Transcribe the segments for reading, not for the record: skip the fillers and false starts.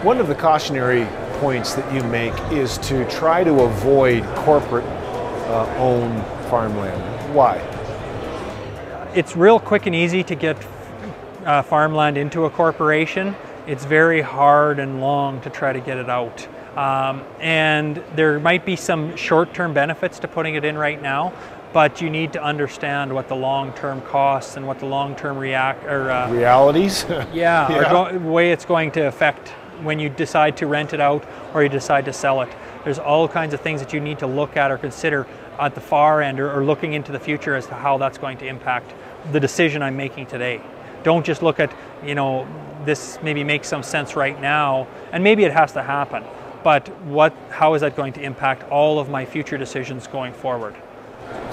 One of the cautionary points that you make is to try to avoid corporate owned farmland. Why? It's real quick and easy to get farmland into a corporation. It's very hard and long to try to get it out. And there might be some short-term benefits to putting it in right now, but you need to understand what the long-term costs and what the long-term realities or way it's going to affect when you decide to rent it out or you decide to sell it. There's all kinds of things that you need to look at or consider at the far end or looking into the future as to how that's going to impact the decision I'm making today. Don't just look at, this maybe makes some sense right now, and maybe it has to happen, but how is that going to impact all of my future decisions going forward?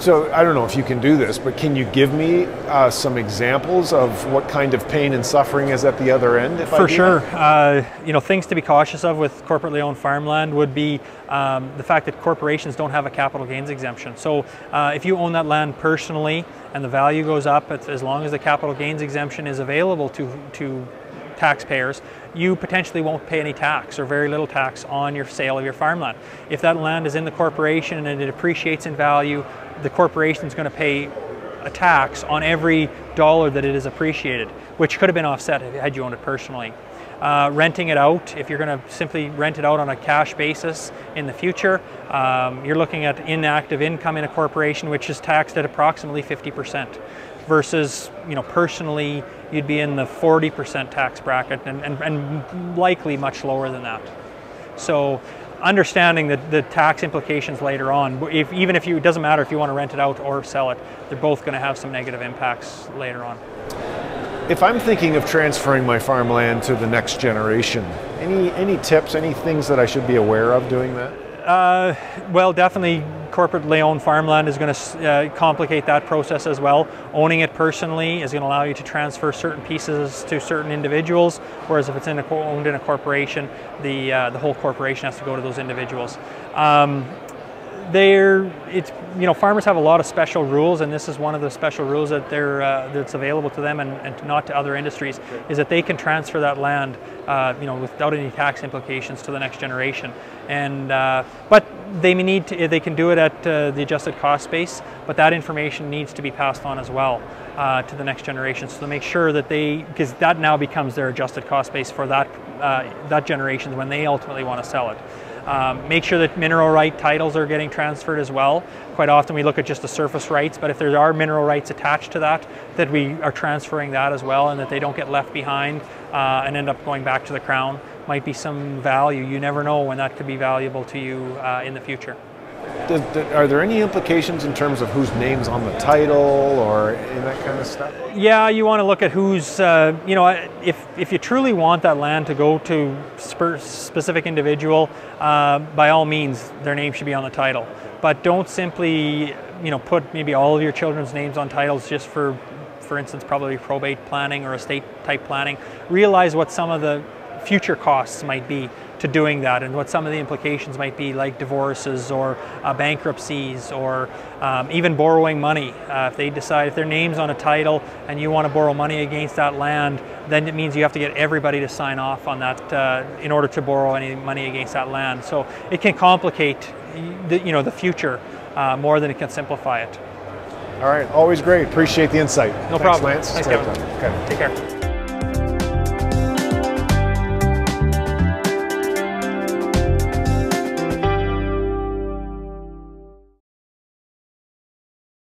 So I don't know if you can do this, but can you give me some examples of what kind of pain and suffering is at the other end? For sure. Things to be cautious of with corporately owned farmland would be the fact that corporations don't have a capital gains exemption. So if you own that land personally and the value goes up, as long as the capital gains exemption is available to taxpayers, you potentially won't pay any tax or very little tax on your sale of your farmland. If that land is in the corporation and it appreciates in value, the corporation is going to pay a tax on every dollar that it is appreciated, which could have been offset had you owned it personally. Renting it out, if you're going to simply rent it out on a cash basis in the future, you're looking at inactive income in a corporation, which is taxed at approximately 50%. Versus, personally, you'd be in the 40% tax bracket and likely much lower than that. So understanding the tax implications later on, even if it doesn't matter if you want to rent it out or sell it, they're both going to have some negative impacts later on. If I'm thinking of transferring my farmland to the next generation, any tips, any things that I should be aware of doing that? Well, definitely corporately owned farmland is going to complicate that process as well. Owning it personally is going to allow you to transfer certain pieces to certain individuals, whereas if it's owned in a corporation, the whole corporation has to go to those individuals. Farmers have a lot of special rules, and this is one of the special rules that that's available to them and not to other industries, is that they can transfer that land, without any tax implications to the next generation. And but they can do it at the adjusted cost base, but that information needs to be passed on as well to the next generation, so to make sure that because that now becomes their adjusted cost base for that generation when they ultimately want to sell it. Make sure that mineral right titles are getting transferred as well. Quite often we look at just the surface rights, but if there are mineral rights attached to that we are transferring that as well, and that they don't get left behind and end up going back to the Crown. Might be some value. You never know when that could be valuable to you in the future. Are there any implications in terms of whose name's on the title or any of that kind of stuff? Yeah, you want to look at who's, if you truly want that land to go to specific individual, by all means, their name should be on the title. But don't simply, put maybe all of your children's names on titles just for instance, probably probate planning or estate type planning. Realize what some of the future costs might be to doing that, and what some of the implications might be, like divorces or bankruptcies, or even borrowing money. If their name's on a title and you want to borrow money against that land, then it means you have to get everybody to sign off on that in order to borrow any money against that land. So it can complicate the future more than it can simplify it. All right, always great. Appreciate the insight. No problem. Lance. Thanks, Kevin. Okay. Take care.